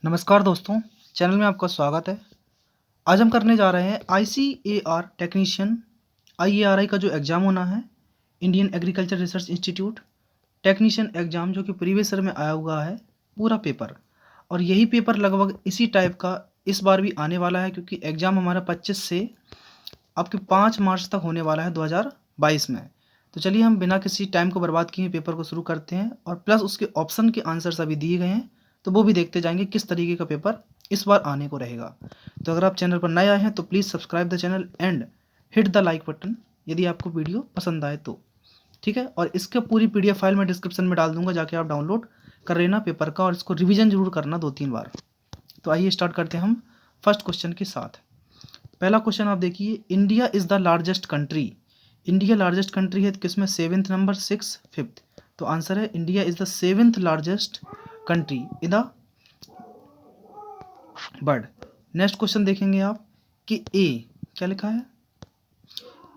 नमस्कार दोस्तों, चैनल में आपका स्वागत है। आज हम करने जा रहे हैं ICAR टेक्नीशियन IARI का जो एग्ज़ाम होना है, Indian agriculture research institute technician exam, जो कि प्रीवियस ईयर में आया हुआ है पूरा पेपर। और यही पेपर लगभग इसी टाइप का इस बार भी आने वाला है, क्योंकि एग्ज़ाम हमारा 25 से आपके 5 मार्च तक होने वाला है 2022 में। तो चलिए हम बिना किसी टाइम को बर्बाद किए पेपर को शुरू करते हैं, और प्लस उसके ऑप्शन के आंसर्स अभी दिए गए हैं तो वो भी देखते जाएंगे किस तरीके का पेपर इस बार आने को रहेगा। तो अगर आप चैनल पर नए आए हैं तो please subscribe the channel and hit the like button यदि आपको वीडियो पसंद आए तो, ठीक है। और इसका पूरी PDF फाइल मैं डिस्क्रिप्शन में डाल दूंगा, जाके आप डाउनलोड कर लेना पेपर का, और इसको रिविजन जरूर करना 2-3 बार। तो आइए स्टार्ट करते हैं हम फर्स्ट क्वेश्चन के साथ। पहला क्वेश्चन आप देखिए, India is the largest country. India largest country है तो किसमें 7th नंबर, 6, 5th। तो आंसर है India is the 7th largest country in the world. Next question देखेंगे आप कि ए क्या लिखा है।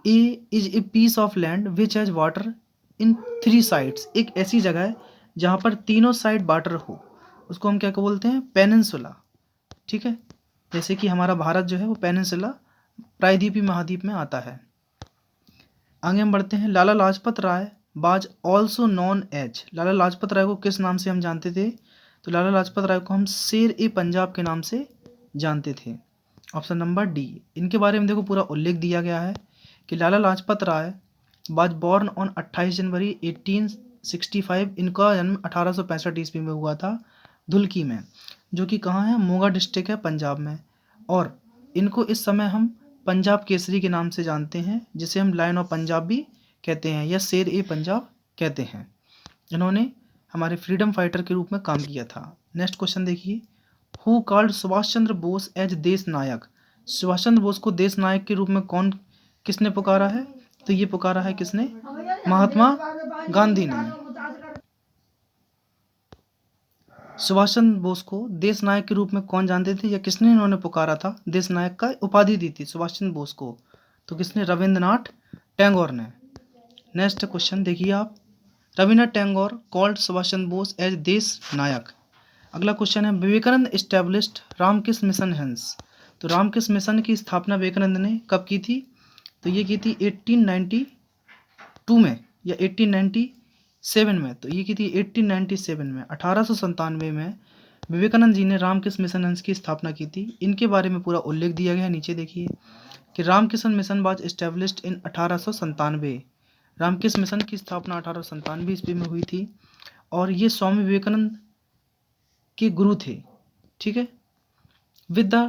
A is a piece of land which has water in 3 sides. एक ऐसी जगह है जहाँ पर तीनों साइड वाटर हो, उसको हम क्या बोलते हैं, पेनिनसुला, ठीक है। जैसे कि हमारा भारत जो है वो पेनिनसुला प्रायद्वीपीय महाद्वीप में आता है। आगे हम बढ़ते हैं। Lala Lajpat Rai was also known as. Lala Lajpat Rai को किस नाम से हम जानते थे? तो लाला लाजपत राय को हम शेर ए पंजाब के नाम से जानते थे। Option number D. इनके बारे में देखो पूरा उल्लेख दिया गया है कि Lala Lajpat Rai was born on 28 जनवरी 1865। इनका जन्म 1865 ईस्वी में हुआ था धुल्की में, जो कि कहाँ है, मोगा डिस्ट्रिक्ट है पंजाब में। और इनको इस समय हम पंजाब केसरी के नाम से जानते हैं, जिसे हम लायन ऑफ पंजाब भी कहते हैं या शेर ए पंजाब कहते हैं। इन्होंने हमारे फ्रीडम फाइटर के रूप में काम किया था। नेक्स्ट क्वेश्चन देखिए, who called Subhash Chandra Bose as देश नायक। सुभाष चंद्र बोस को देश नायक के रूप में किसने पुकारा है? तो ये पुकारा है किसने, महात्मा गांधी ने। सुभाष चंद्र बोस को देश नायक के रूप में कौन जानते थे, या किसने इन्होंने पुकारा था, देश नायक का उपाधि दी थी सुभाष चंद्र बोस को? तो किसने, रविंद्रनाथ टैगोर ने। नेक्स्ट क्वेश्चन देखिए आप, रविन्द्रनाथ टैगोर कॉल्ड सुभाष चंद्र बोस एज देश नायक। अगला क्वेश्चन है, विवेकानंद एस्टेब्लिश्ड रामकृष्ण मिशन हंस। तो रामकृष्ण मिशन की स्थापना विवेकानंद ने कब की थी? तो ये की थी 1892 में या 1897 में। तो ये की थी 1897 में, 1897 में विवेकानंद जी ने रामकृष्ण मिशन हंस की स्थापना की थी। इनके बारे में पूरा उल्लेख दिया गया है, नीचे देखिए कि Ramakrishna Mission was established in 1897। Ramakrishna Mission की स्थापना 1897 ईस्वी में हुई थी, और ये स्वामी विवेकानंद के गुरु थे, ठीक है। With the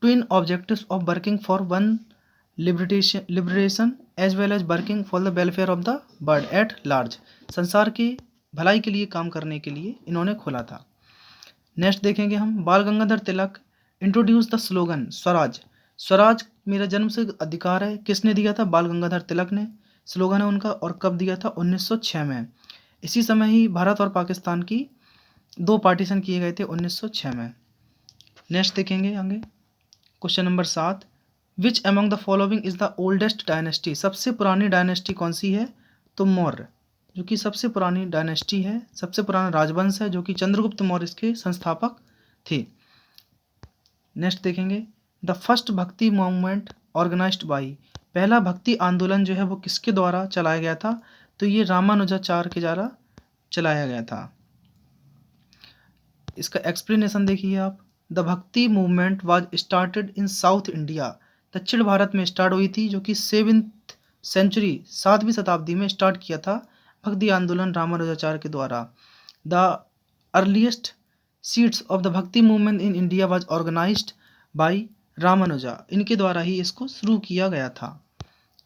twin objectives of working for one liberation as well as working for the welfare of the world at large. संसार की भलाई के लिए काम करने के लिए इन्होंने खोला था। नेक्स्ट देखेंगे हम, Bal Gangadhar Tilak introduce the slogan swaraj. Swaraj मेरा जन्म से अधिकार है किसने दिया था? बाल गंगाधर तिलक ने। स्लोगन है उनका, और कब दिया था? 1906 में। इसी समय ही भारत और पाकिस्तान की 2 पार्टीशन किए गए थे 1906 में। नेक्स्ट देखेंगे आगे, question number 7, which among the following is the oldest dynasty. सबसे पुरानी डायनेस्टी कौन सी है? तो मौर्य, जो कि सबसे पुरानी डायनेस्टी है, सबसे पुराना राजवंश है, जो कि चंद्रगुप्त मौर्य इसके संस्थापक थे। नेक्स्ट देखेंगे, द फर्स्ट भक्ति मूवमेंट ऑर्गेनाइज्ड बाई। पहला भक्ति आंदोलन जो है वो किसके द्वारा चलाया गया था? तो ये रामानुजाचार्य के द्वारा चलाया गया था। इसका एक्सप्लेनेशन देखिए आप, the bhakti movement was started in south India. दक्षिण भारत में स्टार्ट हुई थी, जो कि 7th सेंचुरी 7वीं शताब्दी में स्टार्ट किया था भक्ति आंदोलन रामानुजाचार्य के द्वारा। The earliest seeds of the bhakti movement in India was organized by Ramanuja. इनके द्वारा ही इसको शुरू किया गया था।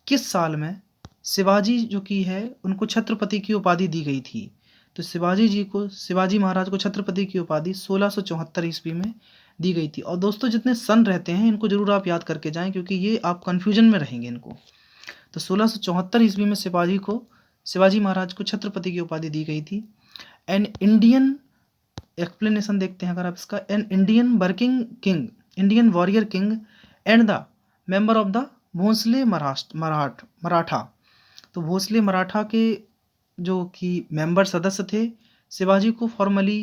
किस साल में शिवाजी जो कि है उनको छत्रपति की उपाधि दी गई थी? तो शिवाजी महाराज को छत्रपति की उपाधि 1674 ईस्वी में दी गई थी। और दोस्तों जितने सन रहते हैं इनको जरूर आप याद करके जाएं, क्योंकि ये आप कन्फ्यूजन में रहेंगे इनको। तो 1674 ईस्वी में शिवाजी महाराज को छत्रपति की उपाधि दी गई थी। एन इंडियन एक्सप्लेनेशन देखते हैं अगर आप इसका, an Indian working king, Indian warrior king and the member of the Bhonsle Maratha. तो भोसले मराठा के जो कि मेंबर सदस्य थे, शिवाजी को फॉर्मली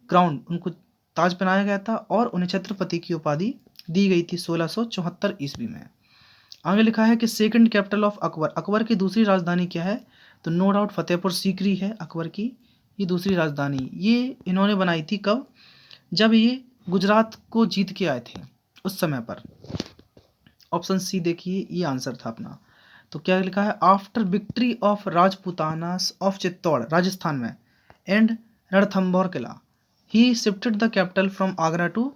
क्राउन, उनको ताज पहनाया गया था और उन्हें छत्रपति की उपाधि दी गई थी 1674 ईस्वी में। आगे लिखा है कि second capital of Akbar, Akbar की दूसरी राजधानी क्या है? तो नो डाउट फतेहपुर सीकरी है अकबर की ये दूसरी राजधानी। ये इन्होंने बनाई थी कब? जब ये गुजरात को जीत के आए थे उस समय पर। ऑप्शन सी देखिए, ये आंसर था अपना। तो क्या लिखा है? आफ्टर विक्ट्री ऑफ राजपूतानास ऑफ चित्तौड़ राजस्थान में एंड रणथंभौर किला, he shifted the capital from Agra to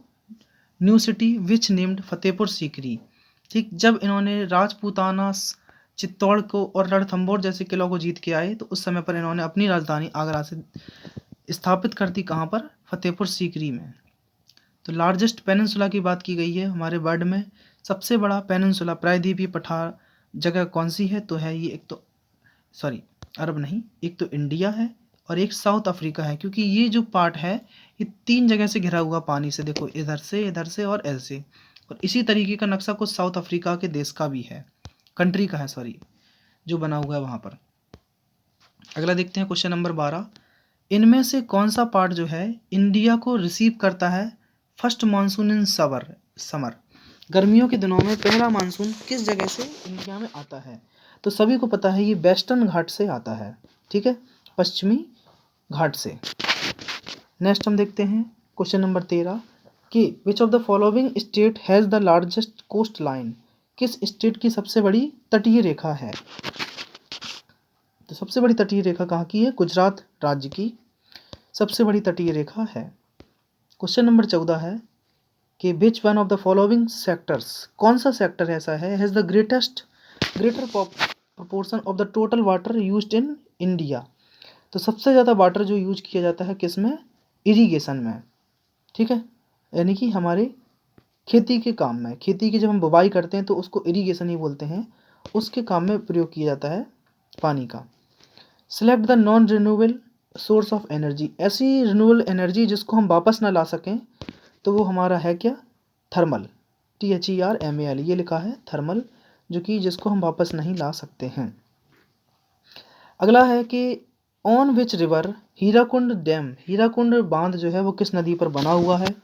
new city which named Fatehpur Sikri. ठीक, जब इन्होंने राजपूताना चित्तौड़ को और रणथंभौर जैसे किलों को जीत के आए तो उस समय पर इन्होंने अपनी राजधानी आगरा से स्थापित कर दी। कहाँ पर? फतेहपुर सीकरी में। तो लार्जेस्ट पेनिनसुला की बात की गई है हमारे वर्ल्ड में। सबसे बड़ा पेनिनसुला प्रायद्वीपीय पठार जगह कौन सी है? तो है ये एक तो अरब नहीं, एक तो इंडिया है और एक साउथ अफ्रीका है, क्योंकि ये जो पार्ट है ये 3 जगह से घिरा हुआ पानी से। देखो इधर से और ऐसे। और इसी तरीके का नक्शा कुछ साउथ अफ्रीका के देश का भी है, कंट्री का है जो बना हुआ है वहाँ पर। अगला देखते हैं क्वेश्चन नंबर 12। इनमें से कौन सा पार्ट जो है इंडिया को रिसीव करता है फर्स्ट मानसून इन समर? गर्मियों के दिनों में पहला मानसून किस जगह से इंडिया में आता है? तो सभी को पता है ये वेस्टर्न घाट से आता है। ठीक है, पश्चिमी घाट से। नेक्स्ट हम देखते हैं क्वेश्चन नंबर 13 कि which of the following state has the largest coast line? किस स्टेट की सबसे बड़ी तटीय रेखा है? तो सबसे बड़ी तटीय रेखा कहाँ की है? गुजरात राज्य की सबसे बड़ी तटीय रेखा है। क्वेश्चन नंबर 14 है कि विच one of the following sectors, कौन सा सेक्टर ऐसा है has the greater proportion of the total water used in India? तो सबसे ज़्यादा वाटर जो यूज किया जाता है किस में? इरिगेशन में। ठीक है, यानी कि हमारे खेती के काम में, खेती की जब हम बुवाई करते हैं तो उसको इरिगेशन ही बोलते हैं, उसके काम में प्रयोग किया जाता है पानी का। Select the non renewable source of energy, ऐसी रिन्यूएबल एनर्जी जिसको हम वापस ना ला सकें तो वो हमारा है क्या? थर्मल, THERMAL, ये लिखा है थर्मल, जो कि जिसको हम वापस नहीं ला सकते हैं। अगला है कि on which river Hirakud dam, Hirakud बांध जो है वो किस नदी पर बना हुआ है?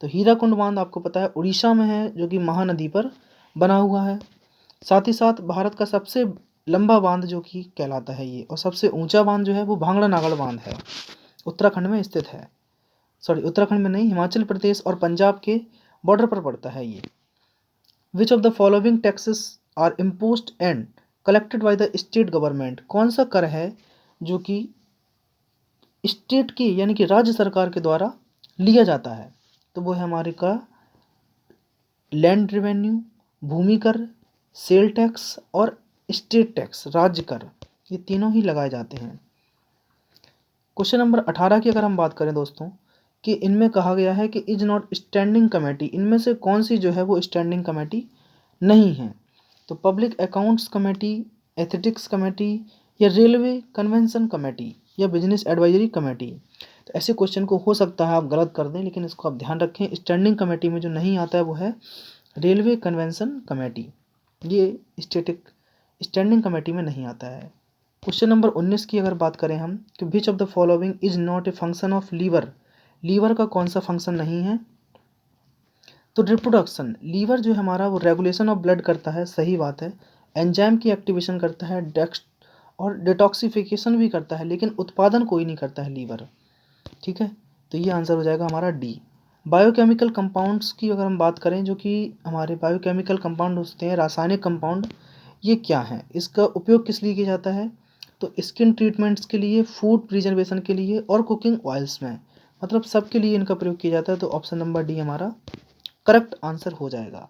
तो हीराकुंड बांध आपको पता है उड़ीसा में है, जो कि महानदी पर बना हुआ है। साथ ही साथ भारत का सबसे लंबा बांध जो कि कहलाता है ये, और सबसे ऊंचा बांध जो है वो भांगड़ा नागड़ बांध है, उत्तराखंड में स्थित है। उत्तराखंड में नहीं, हिमाचल प्रदेश और पंजाब के बॉर्डर पर पड़ता है ये। Which of the following taxes are imposed and collected by the state government? कौन सा कर है जो कि स्टेट की यानी कि राज्य सरकार के द्वारा लिया जाता है? तो वो है हमारे का लैंड रेवेन्यू, भूमि कर, सेल टैक्स और स्टेट टैक्स, राज्य कर, ये तीनों ही लगाए जाते हैं। क्वेश्चन नंबर 18 की अगर हम बात करें दोस्तों कि इनमें कहा गया है कि इज नॉट स्टैंडिंग कमेटी, इनमें से कौन सी जो है वो स्टैंडिंग कमेटी नहीं है? तो पब्लिक अकाउंट्स कमेटी, एथिटिक्स कमेटी, या रेलवे कन्वेंशन कमेटी, या बिजनेस एडवाइजरी कमेटी। तो ऐसे क्वेश्चन को हो सकता है आप गलत कर दें, लेकिन इसको आप ध्यान रखें, स्टैंडिंग कमेटी में जो नहीं आता है वो है रेलवे कन्वेंशन कमेटी, ये स्टैंडिंग कमेटी में नहीं आता है। क्वेश्चन नंबर 19 की अगर बात करें हम कि which of the following is not a function of liver, liver का कौन सा फंक्शन नहीं है? तो रिप्रोडक्शन, लीवर जो हमारा वो रेगुलेशन ऑफ ब्लड करता है, सही बात है, एंजाइम की एक्टिवेशन करता है, और डिटॉक्सिफिकेशन भी करता है, लेकिन उत्पादन कोई नहीं करता है लीवर। ठीक है, तो ये आंसर हो जाएगा हमारा डी। बायोकेमिकल कंपाउंड्स की अगर हम बात करें, जो कि हमारे बायोकेमिकल कंपाउंड होते हैं, रासायनिक कंपाउंड, ये क्या है, इसका उपयोग किस लिए किया जाता है? तो स्किन ट्रीटमेंट्स के लिए, फूड प्रिजर्वेशन के लिए और कुकिंग ऑयल्स में, मतलब सबके लिए इनका प्रयोग किया जाता है। तो ऑप्शन नंबर डी हमारा करेक्ट आंसर हो जाएगा।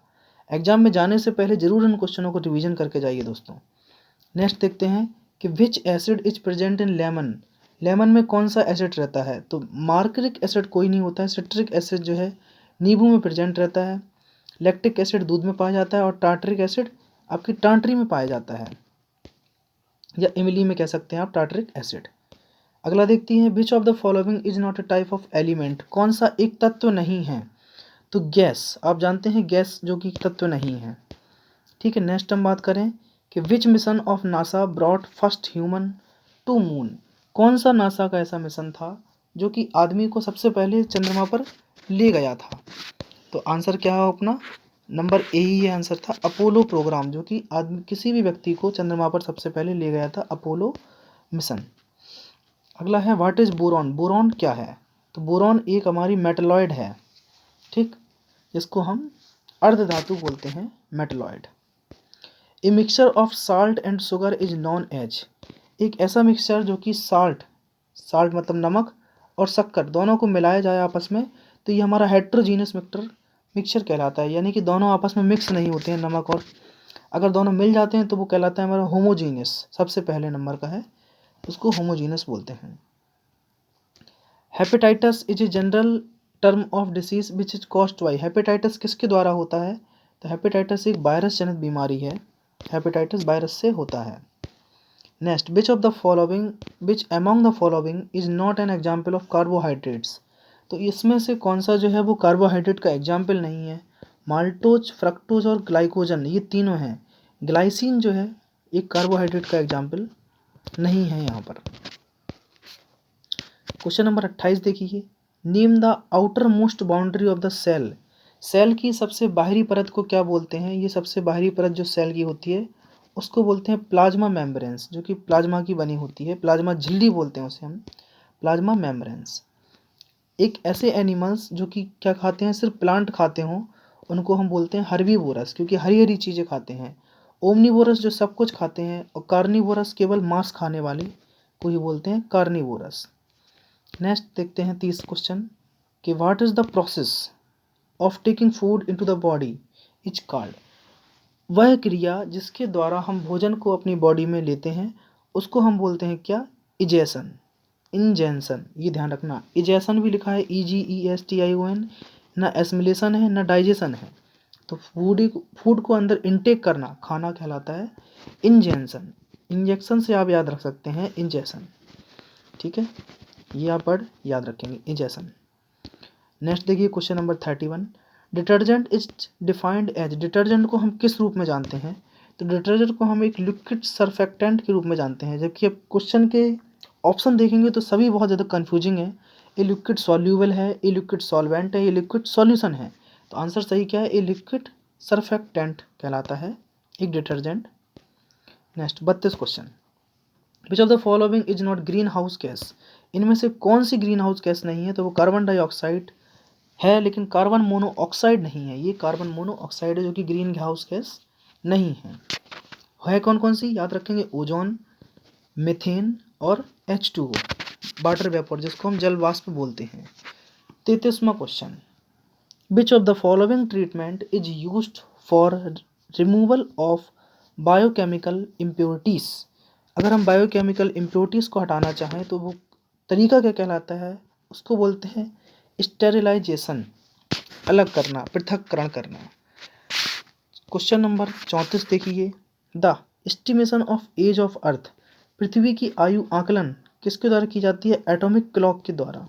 एग्जाम में जाने से पहले जरूर इन क्वेश्चनों को रिवीजन करके जाइए दोस्तों। नेक्स्ट देखते हैं कि विच acid is present in lemon, lemon में कौन सा एसिड रहता है? तो मार्करिक एसिड कोई नहीं होता है, सिट्रिक एसिड जो है नींबू में प्रेजेंट रहता है, लैक्टिक एसिड दूध में पाया जाता है, और टार्टरिक एसिड आपकी टांटरी में पाया जाता है, या इमली में कह सकते हैं आप टार्टरिक एसिड। अगला देखते हैं विच of the following is not A type of element, कौन सा एक तत्व नहीं है? तो गैस, आप जानते हैं गैस जो कि तत्व नहीं है। ठीक है, नेक्स्ट हम बात करें कि which mission of NASA brought first human to moon, कौन सा नासा का ऐसा मिशन था जो कि आदमी को सबसे पहले चंद्रमा पर ले गया था? तो आंसर क्या है अपना? नंबर ए ही ये आंसर था, अपोलो प्रोग्राम, जो कि आदमी किसी भी व्यक्ति को चंद्रमा पर सबसे पहले ले गया था, अपोलो मिशन। अगला है व्हाट इज बोरॉन? बोरॉन क्या है? तो बोरॉन एक हमारी मेटलॉइड है, ठीक, जिसको हम अर्धधातु बोलते हैं, metalloid. A mixture of salt and sugar is non as, एक ऐसा मिक्सचर जो कि साल्ट, साल्ट मतलब नमक, और शक्कर दोनों को मिलाया जाए आपस में, तो ये हमारा हेट्रोजीनियस मिक्सचर कहलाता है, यानी कि दोनों आपस में मिक्स नहीं होते हैं नमक, और अगर दोनों मिल जाते हैं तो वो कहलाता है हमारा होमोजीनियस, सबसे पहले नंबर का है, उसको होमोजीनियस बोलते हैं। Hepatitis is a general term of disease which is caused by, hepatitis किसके द्वारा होता है? तो हेपेटाइटिस एक वायरस जनित बीमारी है, हेपेटाइटिस वायरस से होता है। Next, which of the following, which among the following is not an example of carbohydrates, तो इसमें से कौन सा जो है वो कार्बोहाइड्रेट का एग्जाम्पल नहीं है? माल्टोज, फ्रक्टोज और ग्लाइकोजन, ये तीनों हैं। ग्लाइसिन जो है एक कार्बोहाइड्रेट का एग्जाम्पल नहीं है यहाँ पर। क्वेश्चन नंबर 28 देखिए, name the outer most boundary of the cell, cell की सबसे बाहरी परत को क्या बोलते हैं? ये सबसे बाहरी परत जो सेल की होती है उसको बोलते हैं प्लाज्मा मेम्ब्रेन्स, जो कि प्लाज्मा की बनी होती है, प्लाज्मा झिल्ली बोलते हैं उसे हम, प्लाज्मा मेम्ब्रेन्स। एक ऐसे एनिमल्स जो कि क्या खाते हैं, सिर्फ प्लांट खाते हों, उनको हम बोलते हैं हर्बीवोरस, क्योंकि हरी हरी चीज़ें खाते हैं। ओमनीवोरस जो सब कुछ खाते हैं, और कार्निवोरस केवल मांस खाने वाले को ही बोलते हैं कार्निवोरस। नेक्स्ट देखते हैं 30 क्वेश्चन कि what is the process of taking food into the body is called, वह क्रिया जिसके द्वारा हम भोजन को अपनी बॉडी में लेते हैं उसको हम बोलते हैं क्या? इजेशन, इंजेंशन, ये ध्यान रखना, इजेशन भी लिखा है EGESTION, ना एसिमिलेशन है ना डाइजेशन है, तो फूड को अंदर इनटेक करना, खाना कहलाता है इंजेंशन। इंजेक्शन से आप याद रख सकते हैं इंजेक्शन, ठीक है, ये आप वर्ड याद रखेंगे, इंजेक्शन। नेक्स्ट देखिए question number 31, detergent is defined as, detergent को हम किस रूप में जानते हैं? तो डिटर्जेंट को हम एक लिक्विड सरफेक्टेंट के रूप में जानते हैं, जबकि अब क्वेश्चन के ऑप्शन देखेंगे तो सभी बहुत ज़्यादा कन्फ्यूजिंग है। ये लिक्विड सॉल्यूबल है, ये लिक्विड सॉल्वेंट है, ये लिक्विड सॉल्यूशन है, तो आंसर सही क्या है? ये लिक्विड सरफेक्टेंट कहलाता है एक detergent. Next 32 question, which of the following is not green house gas, इनमें से कौन सी ग्रीन हाउस गैस नहीं है? तो वो कार्बन डाइऑक्साइड है, लेकिन कार्बन मोनोऑक्साइड नहीं है, ये कार्बन मोनोऑक्साइड है जो कि ग्रीन हाउस गैस नहीं है कौन कौन सी याद रखेंगे? ओजोन, मीथेन और H2O, वाटर वेपर, जिसको हम जल वाष्प बोलते हैं। 33वां question, which of the following treatment is used for removal of biochemical impurities, अगर हम बायोकेमिकल इम्प्योरिटीज़ को हटाना चाहें तो वो तरीका क्या कहलाता है? उसको बोलते हैं स्टेरिलाइजेशन, अलग करना, पृथक्करण करना। क्वेश्चन नंबर 34 देखिए, the estimation of age of earth, पृथ्वी की आयु आकलन किसके द्वारा की जाती है? एटॉमिक क्लॉक के द्वारा,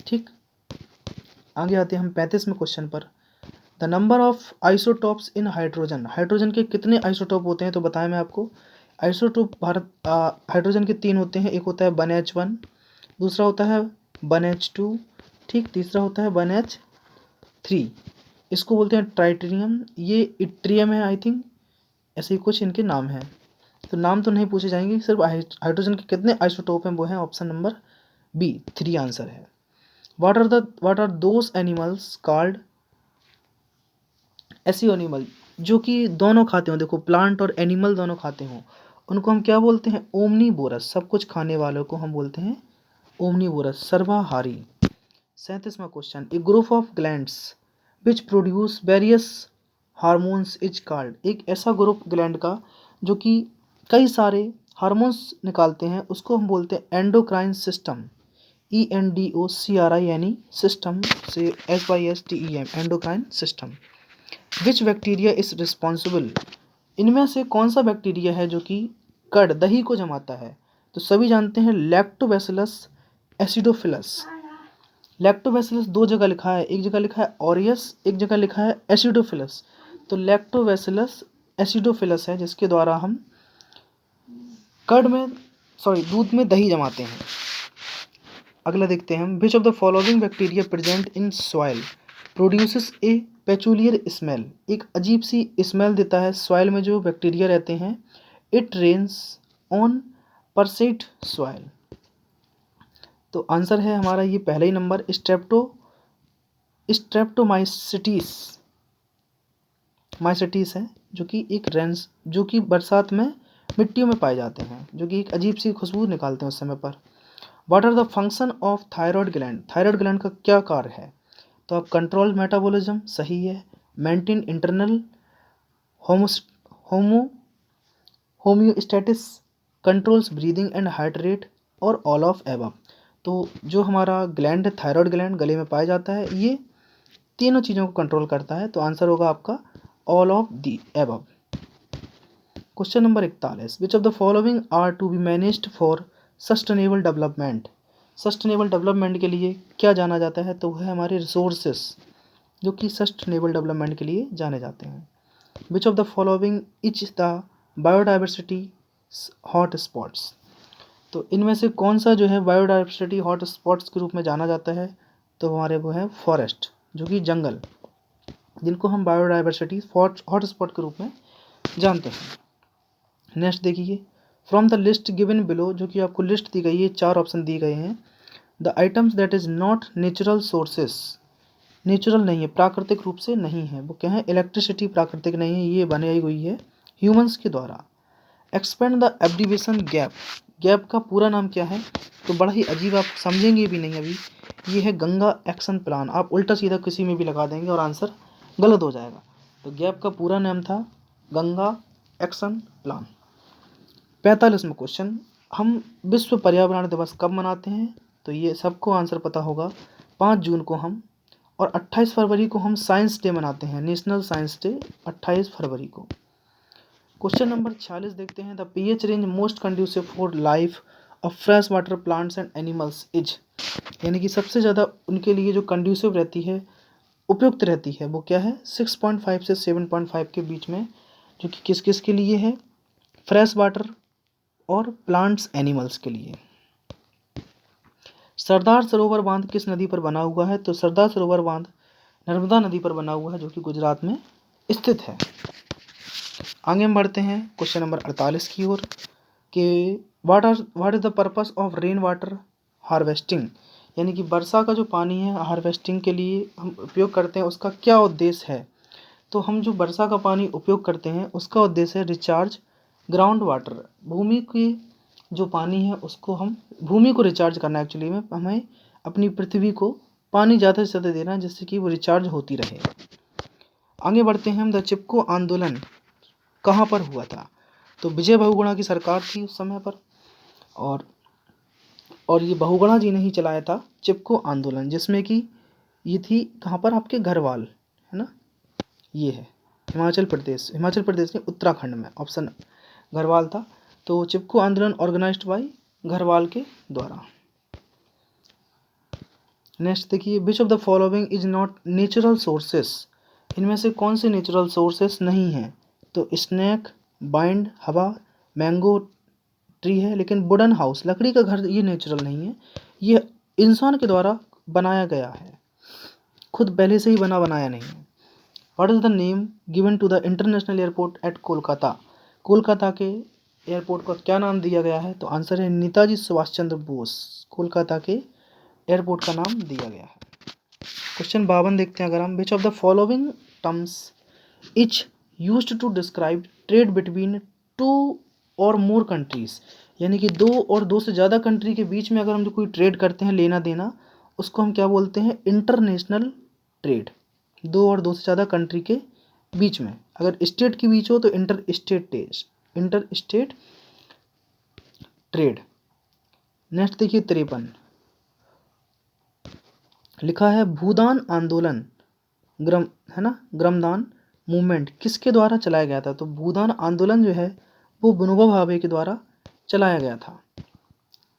ठीक। आगे आते हैं हम 35वें क्वेश्चन पर, the number of isotopes in hydrogen, hydrogen के कितने आइसोटॉप होते हैं? तो बताएं मैं आपको, आइसोटॉप हाइड्रोजन के 3 होते हैं, एक होता है 1H1, दूसरा होता है 1H2, ठीक, तीसरा होता है 1H3, इसको बोलते हैं ट्राइटेरियम, ये इट्रियम है आई थिंक, ऐसे ही कुछ इनके नाम हैं, तो नाम तो नहीं पूछे जाएंगे, सिर्फ हाइड्रोजन के कितने आइसोटोप हैं वो हैं ऑप्शन नंबर बी, 3 आंसर है। What are those animals called, ऐसे एनिमल जो कि दोनों खाते हो, देखो प्लांट और एनिमल दोनों खाते हो, उनको हम क्या बोलते हैं? ओमनीवोरस, सब कुछ खाने वालों को हम बोलते हैं ओमनीवोरस, सर्वाहारी। 37वां question, a group of glands which produce various hormones is called, एक ऐसा ग्रुप ग्लैंड का जो कि कई सारे हार्मोन्स निकालते हैं उसको हम बोलते हैं एंडोक्राइन सिस्टम, ENDOCRI यानी सिस्टम से SYSTEM, endocrine system. Which bacteria is responsible, इनमें से कौन सा बैक्टीरिया है जो कि कर्ड, दही को जमाता है? तो सभी जानते हैं लैक्टोबैसिलस एसिडोफिलस, लैक्टोबैसिलस 2 जगह लिखा है, एक जगह लिखा है ऑरियस, एक जगह लिखा है एसिडोफिलस, तो लैक्टोबैसिलस एसिडोफिलस है जिसके द्वारा हम दूध में दही जमाते हैं। अगला देखते हैं हम, which of the following bacteria present in soil produces a peculiar smell. एक अजीब सी स्मेल देता है सॉइल में जो बैक्टीरिया रहते हैं। It rains on parched soil. तो आंसर है हमारा ये पहला ही नंबर, स्ट्रेप्टोमाइसिटिस माइसिटिस है, जो कि एक रेंस जो कि बरसात में मिट्टियों में पाए जाते हैं, जो कि एक अजीब सी खुशबू निकालते हैं उस समय पर। What are the function of thyroid gland. Thyroid gland का क्या कार्य है? तो आप कंट्रोल मेटाबॉलिज्म सही है, maintain internal homo homeostasis, controls breathing and heart rate, और ऑल ऑफ एबव। तो जो हमारा ग्लैंड है थायराइड ग्लैंड गले में पाया जाता है, ये तीनों चीज़ों को कंट्रोल करता है। तो आंसर होगा आपका all of the above. Question number 41, which of the following are to be managed for sustainable development. Sustainable development के लिए क्या जाना जाता है? तो वह है हमारे रिसोर्सेस, जो कि सस्टेनेबल डेवलपमेंट के लिए जाने जाते हैं। विच of the following is the biodiversity hot spots. तो इनमें से कौन सा जो है बायोडाइवर्सिटी हॉट स्पॉट्स के रूप में जाना जाता है? तो हमारे वो है फॉरेस्ट, जो कि जंगल, जिनको हम बायोडाइवर्सिटी हॉट स्पॉट के रूप में जानते हैं। नेक्स्ट देखिए, from the list given below, जो कि आपको लिस्ट दी गई है, 4 ऑप्शन दिए गए हैं। The items that is not natural sources, natural नहीं है, प्राकृतिक रूप से नहीं है, वो क्या है? इलेक्ट्रिसिटी प्राकृतिक नहीं है, ये बनाई हुई है ह्यूमंस के द्वारा। Expand the abbreviation gap, gap का पूरा नाम क्या है? तो बड़ा ही अजीब, आप समझेंगे भी नहीं अभी। ये है गंगा एक्शन प्लान। आप उल्टा सीधा किसी में भी लगा देंगे और आंसर गलत हो जाएगा। तो गैप का पूरा नाम था गंगा एक्शन प्लान। 45वां क्वेश्चन, हम विश्व पर्यावरण दिवस कब मनाते हैं? तो ये सबको आंसर पता होगा, 5 जून को हम, और 28 फरवरी को हम साइंस डे मनाते हैं, नेशनल साइंस डे 28 फरवरी को। क्वेश्चन नंबर 46 देखते हैं, the pH range most conducive for life of fresh water plants and animals is, यानी कि सबसे ज़्यादा उनके लिए जो कंड्यूसिव रहती है, उपयुक्त रहती है, वो क्या है? 6.5 से 7.5 के बीच में, जो कि किस किस के लिए है? फ्रेश वाटर और प्लांट्स एनिमल्स के लिए। सरदार सरोवर बांध किस नदी पर बना हुआ है? तो सरदार सरोवर बांध नर्मदा नदी पर बना हुआ है, जो कि गुजरात में स्थित है। आगे हम बढ़ते हैं क्वेश्चन नंबर 48 की ओर, कि what is the purpose of rain water harvesting, यानी कि वर्षा का जो पानी है हार्वेस्टिंग के लिए हम उपयोग करते हैं, उसका क्या उद्देश्य है? तो हम जो वर्षा का पानी उपयोग करते हैं उसका उद्देश्य है रिचार्ज ग्राउंड वाटर, भूमि की जो पानी है उसको हम भूमि को रिचार्ज करना है। एक्चुअली में हमें अपनी पृथ्वी को पानी ज़्यादा से ज़्यादा देना है, जिससे कि वो रिचार्ज होती रहे। आगे बढ़ते हैं हम, द चिपको आंदोलन कहाँ पर हुआ था? तो विजय बहुगुणा की सरकार थी उस समय पर, और ये बहुगुणा जी ने ही चलाया था चिपको आंदोलन, जिसमें कि ये थी कहाँ पर? आपके घरवाल, है ना, ये है हिमाचल प्रदेश के उत्तराखंड में, ऑप्शन घरवाल था। तो चिपको आंदोलन ऑर्गेनाइज्ड बाय घरवाल के द्वारा। नेक्स्ट देखिए, विच of the following is not natural sources, इनमें से कौन से नेचुरल सोर्सेस नहीं हैं? तो स्नेक, बाइंड, हवा, मैंगो ट्री है, लेकिन वुडन हाउस लकड़ी का घर ये नेचुरल नहीं है, ये इंसान के द्वारा बनाया गया है, खुद पहले से ही बनाया नहीं है। What is the name given to the international airport at Kolkata, Kolkata के एयरपोर्ट का क्या नाम दिया गया है? तो आंसर है नेताजी सुभाष चंद्र बोस, कोलकाता के एयरपोर्ट का नाम दिया गया है। क्वेश्चन 52 देखते हैं अगर हम, which of the following terms is used to describe trade between 2 और मोर कंट्रीज, यानी कि 2 और 2 से ज़्यादा कंट्री के बीच में अगर हम जो कोई ट्रेड करते हैं, लेना देना, उसको हम क्या बोलते हैं? International trade. 2 और 2 से ज़्यादा कंट्री के बीच में, अगर स्टेट के बीच हो तो इंटर स्टेट ट्रेड। नेक्स्ट देखिए 53, लिखा है भूदान आंदोलन है ना, ग्रामदान मूवमेंट किसके द्वारा चलाया गया था? तो भूदान आंदोलन जो है वो विनोबा भावे के द्वारा चलाया गया था।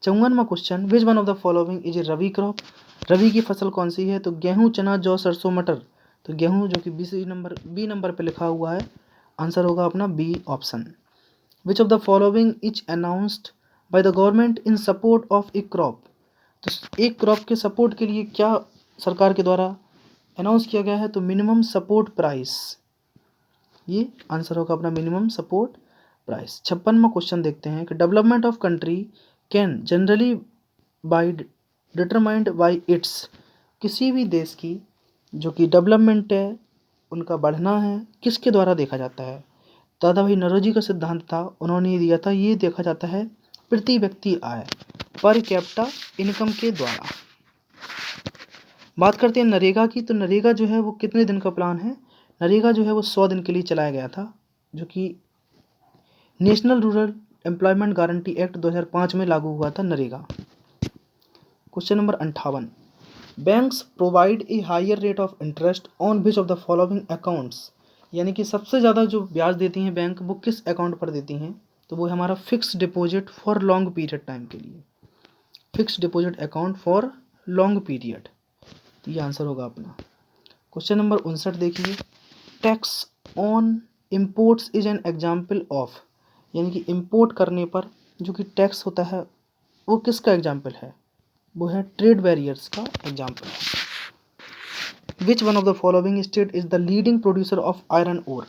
54वां question, which one of the following is a rabi crop, rabi की फसल कौन सी है? तो गेहूं, चना, जौ, सरसों, मटर। तो गेहूं, जो कि बी नंबर पे लिखा हुआ है, आंसर होगा अपना B option. Which of the following is announced by the government in support of a crop, तो एक क्रॉप के सपोर्ट के लिए क्या सरकार के द्वारा अनाउंस किया गया है? तो मिनिमम सपोर्ट प्राइस, ये आंसर होगा अपना मिनिमम सपोर्ट प्राइस। 56वां क्वेश्चन देखते हैं कि development of country can generally by determined by its, किसी भी देश की जो कि डेवलपमेंट है, उनका बढ़ना है, किसके द्वारा देखा जाता है? दादा भाई नौरोजी का सिद्धांत था, उन्होंने ये दिया था, ये देखा जाता है प्रति व्यक्ति आय, पर कैपिटा इनकम के द्वारा। बात करते हैं नरेगा की, तो नरेगा जो है वो कितने दिन का प्लान है? नरेगा जो है वो 100 दिन के लिए चलाया गया था, जो कि national rural employment guarantee act 2005 में लागू हुआ था NREGA. Question number 58, banks provide a higher rate of interest on which of the following accounts, यानी कि सबसे ज़्यादा जो ब्याज देती हैं बैंक, वो किस अकाउंट पर देती हैं? तो वो है हमारा fix deposit for long period time के लिए, fix deposit account for long period, तो ये आंसर होगा अपना। क्वेश्चन नंबर 59 देखिए, tax on imports is an example of, यानी कि इम्पोर्ट करने पर जो कि टैक्स होता है वो किसका एग्जाम्पल है? वो है ट्रेड बैरियर्स का एग्जाम्पल है। Which one of the following state is the leading producer of iron ore,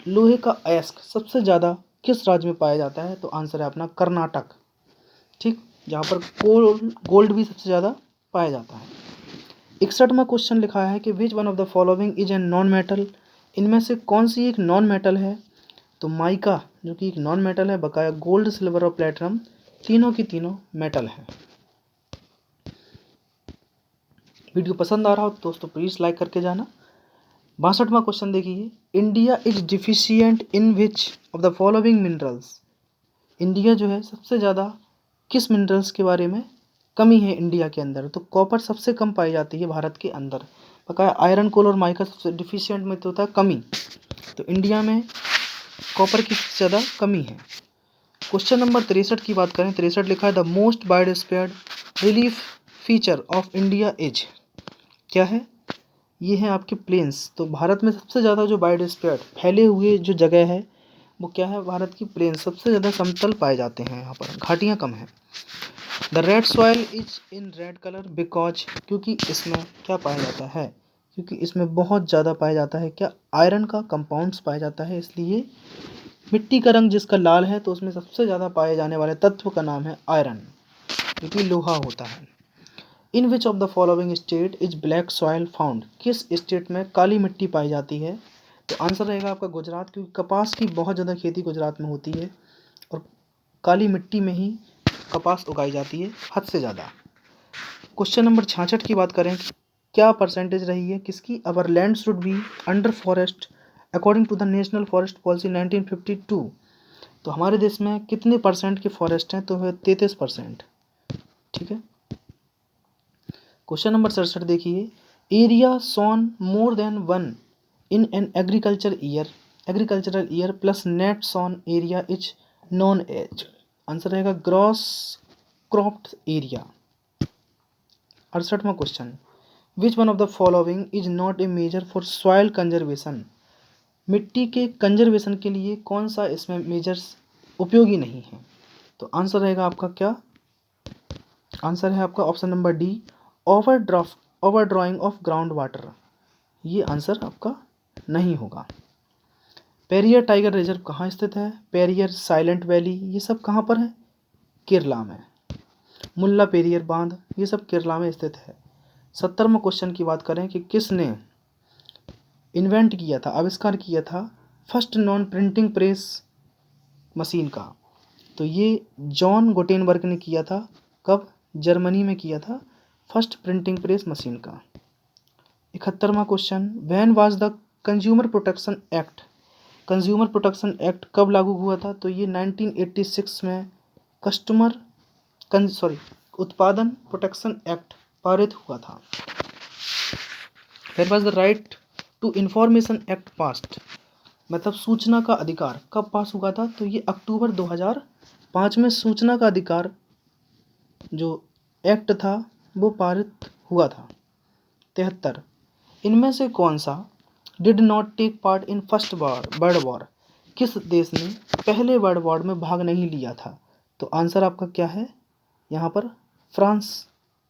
लोहे का अयस्क सबसे ज़्यादा किस राज्य में पाया जाता है? तो आंसर है अपना कर्नाटक, ठीक, जहाँ पर गोल्ड भी सबसे ज़्यादा पाया जाता है। 61वां क्वेश्चन लिखा है कि विच one of the following is an non metal, इनमें से कौन सी एक नॉन मेटल है? तो माइका जो कि एक नॉन मेटल है, बकाया गोल्ड, सिल्वर और प्लेटिनम तीनों की तीनों मेटल है। वीडियो पसंद आ रहा हो तो दोस्तों प्लीज़ लाइक करके जाना। 62वां क्वेश्चन देखिए, India is deficient in which of the following minerals, India जो है सबसे ज़्यादा किस मिनरल्स के बारे में कमी है इंडिया के अंदर? तो कॉपर सबसे कम पाई जाती है भारत के अंदर, बकाया आयरन, कोल और माइका सबसे डिफिशियंट में तो होता है कमी, तो इंडिया में कॉपर की सबसे ज़्यादा कमी है। क्वेश्चन नंबर 63 की बात करें, 63 लिखा है the most biosphere relief feature of India is, क्या है? ये है आपके प्लेन्स, तो भारत में सबसे ज़्यादा जो बायोस्फीयर फैले हुए जो जगह है वो क्या है? भारत की प्लेन्स, सबसे ज़्यादा समतल पाए जाते हैं, यहाँ पर घाटियाँ कम हैं। The red soil is in red colour because, क्योंकि इसमें क्या पाया जाता है? क्योंकि इसमें बहुत ज़्यादा पाया जाता है क्या? आयरन का कंपाउंड्स पाया जाता है, इसलिए मिट्टी का रंग जिसका लाल है, तो उसमें सबसे ज़्यादा पाए जाने वाले तत्व का नाम है आयरन, क्योंकि लोहा होता है। In which of the following state is black soil found, किस स्टेट में काली मिट्टी पाई जाती है? तो आंसर रहेगा आपका गुजरात, क्योंकि कपास की बहुत ज़्यादा खेती गुजरात में होती है और काली मिट्टी में ही कपास उगाई जाती है हद से ज़्यादा। क्वेश्चन नंबर 66 की बात करें, क्या परसेंटेज रही है किसकी? Our land should be under forest according to the national forest policy 1952, तो हमारे देश में कितने परसेंट के फॉरेस्ट हैं? तो है 33%, ठीक है। क्वेश्चन नंबर 67 देखिए, area sown more than one in an agricultural year plus net sown area is non as, answer रहेगा ग्रॉस क्रॉप्ड एरिया। 68वां question, which one of the following is not a measure for soil conservation, मिट्टी के conservation के लिए कौन सा इसमें measures उपयोगी नहीं है? तो आंसर रहेगा आपका क्या? आंसर है आपका option number D, over drying of ground water, ये आंसर आपका नहीं होगा। पेरियर टाइगर रिजर्व कहाँ स्थित है? पेरियर, साइलेंट वैली, ये सब कहाँ पर है? केरला में। मुल्ला पेरियर बांध, ये सब केरला में स्थित है। 70वां क्वेश्चन की बात करें कि किसने इन्वेंट किया था, आविष्कार किया था first non printing press machine का? तो ये जॉन गुटेनबर्ग ने किया था। कब? जर्मनी में किया था फर्स्ट प्रिंटिंग प्रेस मशीन का। 71वां question, when was the consumer protection act, consumer protection act कब लागू हुआ था? तो ये 1986 में उत्पादन प्रोटेक्शन एक्ट पारित हुआ था। When was the right to information act passed, मतलब सूचना का अधिकार कब पास हुआ था? तो ये अक्टूबर 2005 में सूचना का अधिकार जो एक्ट था वो पारित हुआ था। 73, इनमें से कौन सा did not take part in first world war, किस देश ने पहले वर्ल्ड वॉर में भाग नहीं लिया था? तो आंसर आपका क्या है यहाँ पर? फ्रांस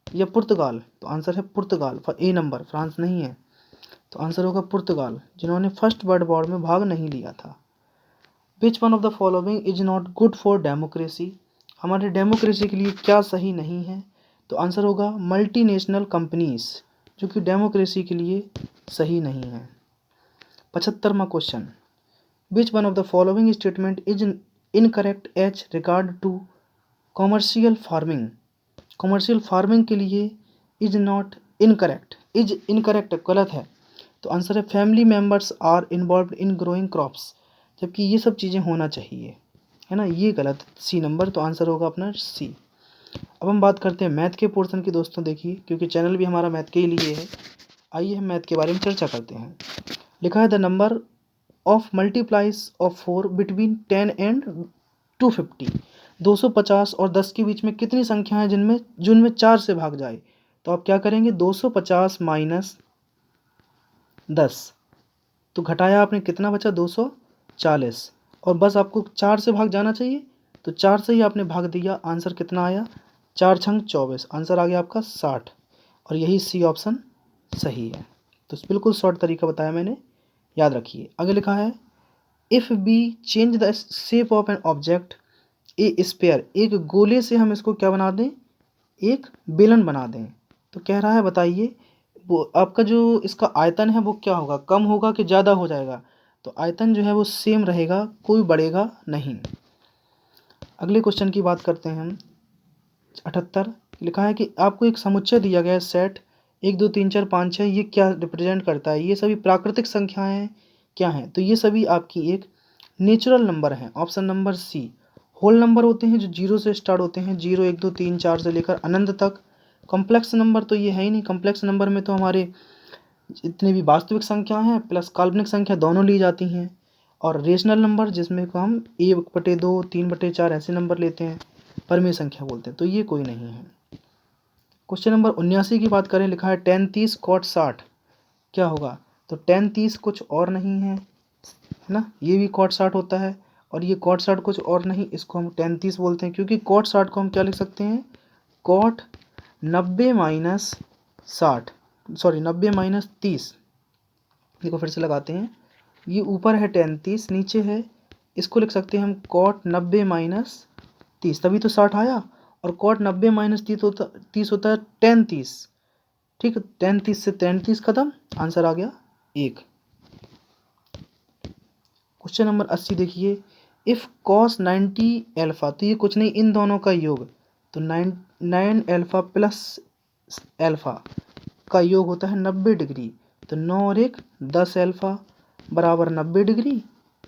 या पुर्तगाल? तो आंसर है पुर्तगाल, ए नंबर, फ्रांस नहीं है। तो आंसर होगा पुर्तगाल, जिन्होंने फर्स्ट वर्ल्ड वॉर में भाग नहीं लिया था। विच one of the following is not good for democracy? हमारे डेमोक्रेसी के लिए क्या सही नहीं है? तो आंसर होगा मल्टीनेशनल कंपनीज, जो कि डेमोक्रेसी के लिए सही नहीं है। 75वां question, which one of the following statement is incorrect as regard to commercial farming? Commercial farming के लिए is not incorrect, is incorrect गलत है। तो आंसर है family members are involve in growing crops, जबकि ये सब चीज़ें होना चाहिए, है ना, ये गलत, सी नंबर। तो आंसर होगा अपना सी। अब हम बात करते हैं मैथ के पोर्शन की दोस्तों, देखिए क्योंकि चैनल भी हमारा मैथ के ही लिए है। आइए हम मैथ के बारे में चर्चा करते हैं। लिखा है the number of multiplies of 4 between 10 and 250। 250 और 10 के बीच में कितनी संख्या है जिनमें 4 से भाग जाए? तो आप क्या करेंगे, 250 माइनस 10, तो घटाया आपने, कितना बचा, 240, और बस आपको 4 से भाग जाना चाहिए, तो 4 से ही आपने भाग दिया। आंसर कितना आया, 4 छंग 24, आंसर आ गया आपका 60, और यही सी ऑप्शन सही है। तो बिल्कुल शॉर्ट तरीका बताया मैंने, याद रखिए। आगे लिखा है if we change the shape of an object a sphere, एक गोले से हम इसको क्या बना दें, एक बेलन बना दें। तो कह रहा है बताइए वो आपका जो इसका आयतन है वो क्या होगा, कम होगा कि ज़्यादा हो जाएगा? तो आयतन जो है वो सेम रहेगा, कोई बढ़ेगा नहीं। अगले क्वेश्चन की बात करते हैं हम। 78 लिखा है कि आपको एक समुच्चय दिया गया है सेट 1 2 3 4 5 6, ये क्या रिप्रेजेंट करता है? ये सभी प्राकृतिक संख्याएं क्या हैं? तो ये सभी आपकी एक नेचुरल नंबर हैं। Option number C. Whole number होते हैं जो 0 से स्टार्ट होते हैं, 0 1 2 3 4 से लेकर अनंत तक। कॉम्प्लेक्स नंबर तो ये है ही नहीं, कॉम्प्लेक्स नंबर में तो हमारे जितने भी वास्तविक संख्या हैं प्लस काल्पनिक संख्या दोनों ली जाती हैं। और रेशनल नंबर जिसमें को हम 1/2 3/4 ऐसे नंबर लेते हैं, परमेय संख्या बोलते हैं, तो ये कोई नहीं है। क्वेश्चन नंबर 79 की बात करें, लिखा है 10 30 cot 60 क्या होगा? तो 10 30 कुछ और नहीं है ना, ये भी cot 60 होता है, और ये cot 60 कुछ और नहीं, इसको हम 10 30 बोलते हैं, क्योंकि cot 60 को हम क्या लिख सकते हैं, cot 90 माइनस 60, सॉरी 90 माइनस 30। देखो फिर से लगाते हैं, ये ऊपर है 10 30, नीचे है, इसको लिख सकते हैं हम cot 90 माइनस 30, तभी तो 60 आया। और cot 90 माइनस 30 होता है 10 30, ठीक है, 10 30 से 10 30 खत्म, आंसर आ गया 1। क्वेश्चन नंबर 80 देखिए, इफ़ cos 90 एल्फा, तो ये कुछ नहीं, इन दोनों का योग, तो 9 एल्फा प्लस एल्फा का योग होता है 90 डिग्री, तो 9 और 1 10 एल्फा बराबर 90 डिग्री,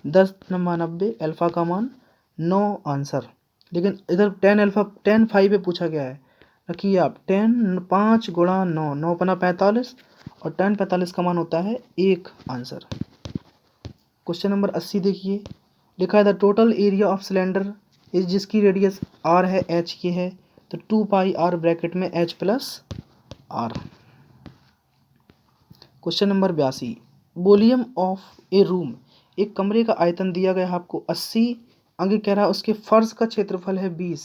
10 नम्मा 90, एल्फा का मान 9 आंसर। लेकिन इधर 10 एल्फा 10 5 पे पूछा गया है, रखिए आप 10 5 गुणा 9, 9 पना 45, और 10 45 का मान होता है 1 आंसर। क्वेश्चन नंबर 80 देखिए, लिखा है the total area of cylinder इस, जिसकी रेडियस r है, h की है, तो 2 पाई r ब्रैकेट में h plus r। Question number 82, volume of A room, एक कमरे का आयतन दिया गया है आपको 80, आगे कह रहा है उसके फर्श का क्षेत्रफल है 20,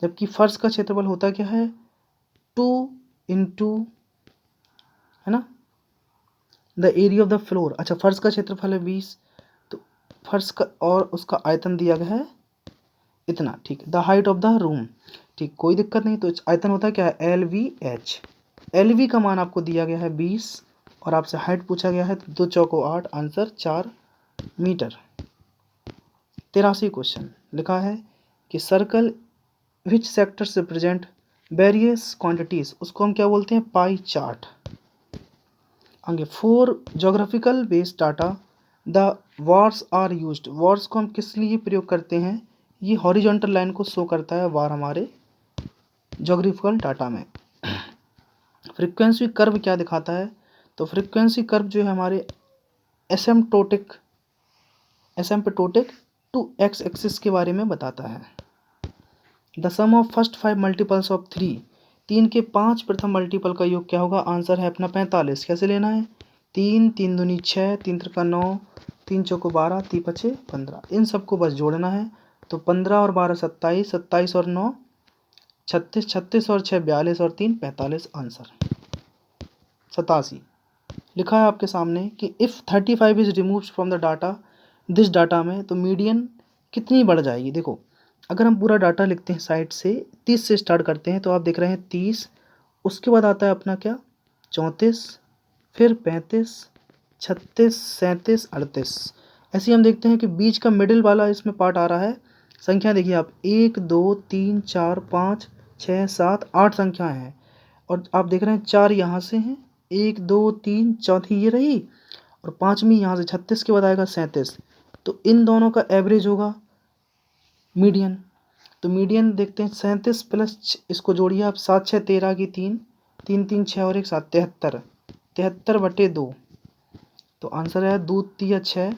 जबकि फर्श का क्षेत्रफल होता क्या है 2 इंटू, है ना, the area of the floor. अच्छा, फर्श का क्षेत्रफल है 20, तो फर्श का और उसका आयतन दिया गया है इतना, ठीक। The height of the room, ठीक, कोई दिक्कत नहीं। तो आयतन होता है क्या है LVH, LV का मान आपको दिया गया है 20, और आपसे हाइट पूछा गया है, 2 चौको 8, आंसर 4 मीटर। 83 क्वेश्चन, लिखा है कि circle which sectors represent various quantities, उसको हम क्या बोलते हैं, पाई चार्ट। आगे, for geographical based data the bars are used, bars को हम किस लिए प्रयोग करते हैं, ये हॉरिजॉन्टल लाइन को शो करता है वार हमारे जोग्राफिकल डाटा में। फ्रीक्वेंसी कर्व क्या दिखाता है, तो फ्रीक्वेंसी कर्व जो है हमारे एसिम्प्टोटिक टू एक्स एक्सिस के बारे में बताता है। The sum of first 5 multiples of 3, 3 के 5 प्रथम मल्टीपल का योग क्या होगा, आंसर है अपना 45। कैसे लेना है, 3 3 दूनी 6, 3 त्रिका 9, 3 चौको 12, 3 पचे 15, इन सबको बस जोड़ना है। तो 15 और 12 27, 27 और 9 36, 36 और 6 42 और 3 45, आंसर 87। लिखा है आपके सामने कि if 35 is removed from the data, this data में, तो मीडियन कितनी बढ़ जाएगी। देखो अगर हम पूरा डाटा लिखते हैं साइड से 30 से स्टार्ट करते हैं तो आप देख रहे हैं 30, उसके बाद आता है अपना क्या 34, फिर 35, 36, 37, 38। ऐसे ही हम देखते हैं कि बीच का मिडिल वाला इसमें पार्ट आ रहा है। संख्या देखिए आप 1 2 3 4 5 6 7 8 संख्याएं हैं और आप देख रहे हैं 4 यहाँ से हैं, 1 2 3, चौथी ये रही और पाँचवीं यहाँ से 36 के बाद आएगा 37। तो इन दोनों का एवरेज होगा मीडियन। तो मीडियन देखते हैं 37 प्लस इसको जोड़िए आप 7 6 13 की 3, 3 3 6 और 1 7, 73, 73/2। तो आंसर है 2 3 6,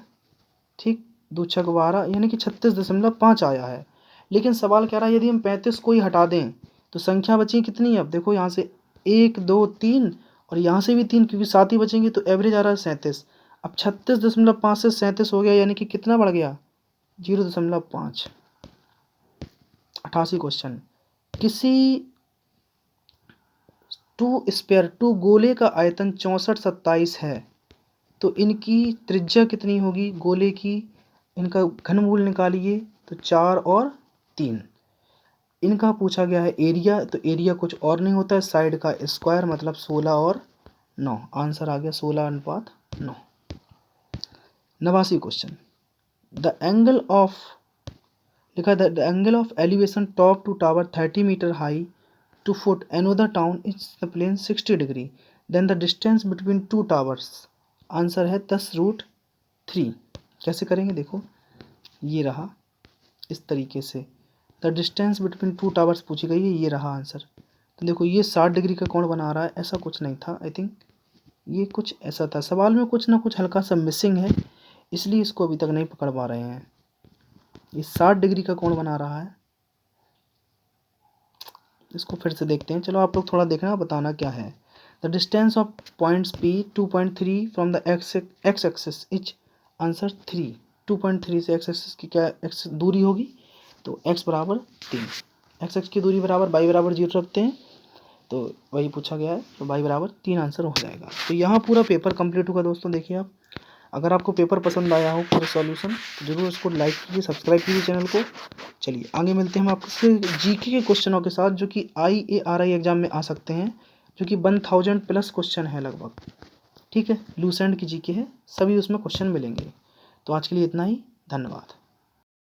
ठीक, 2 6 12 यानी कि 36.5 आया है। लेकिन सवाल कह रहा है यदि हम 35 को ही हटा दें तो संख्या बची कितनी है। अब देखो यहाँ से 1 2 3 और यहाँ से भी 3 क्योंकि 7 ही बचेंगे तो एवरेज आ रहा है 37। अब 36.5 से 37 हो गया यानी कि कितना बढ़ गया 0.5। 88 क्वेश्चन, किसी टू गोले का आयतन 64 27 है तो इनकी त्रिज्या कितनी होगी गोले की। इनका घनमूल निकालिए तो 4 और 3। इनका पूछा गया है एरिया, तो एरिया कुछ और नहीं होता है साइड का स्क्वायर, मतलब 16 और 9। आंसर आ गया 16:9। 89 क्वेश्चन, द एंगल ऑफ, लिखा है the angle of elevation top to tower 30 metre high to foot another town is the plane 60 degree, then the distance between two towers. Answer है 10√3। कैसे करेंगे देखो, ये रहा इस तरीके से, the distance between two towers पूछी गई है, ये रहा आंसर। तो देखो ये 60 डिग्री का कोण बना रहा है, ऐसा कुछ नहीं था, आई थिंक ये कुछ ऐसा था, सवाल में कुछ ना कुछ हल्का सा मिसिंग है इसलिए इसको अभी तक नहीं पकड़ पा रहे हैं। ये 60 डिग्री का कोण बना रहा है, इसको फिर से देखते हैं। चलो आप लोग थोड़ा देखना बताना क्या है। The distance of points P 2.3 from the x axis is, answer 3। 2.3 से एक्स एक्सिस की क्या एक्स दूरी होगी, तो x बराबर 3, x की दूरी बराबर y बराबर 0 रखते हैं तो वही पूछा गया है, तो y बराबर 3 आंसर हो जाएगा। तो यहाँ पूरा पेपर कंप्लीट होगा दोस्तों। देखिए आप, अगर आपको पेपर पसंद आया हो पूरा सॉल्यूशन तो जरूर उसको लाइक कीजिए, सब्सक्राइब कीजिए चैनल को। चलिए आगे मिलते हैं हम आपसे जीके के क्वेश्चनों के साथ जो कि IARI एग्जाम में आ सकते हैं, जो कि 1000+ क्वेश्चन है लगभग, ठीक है। लूसेंट की जीके है, सभी उसमें क्वेश्चन मिलेंगे। तो आज के लिए इतना ही, धन्यवाद।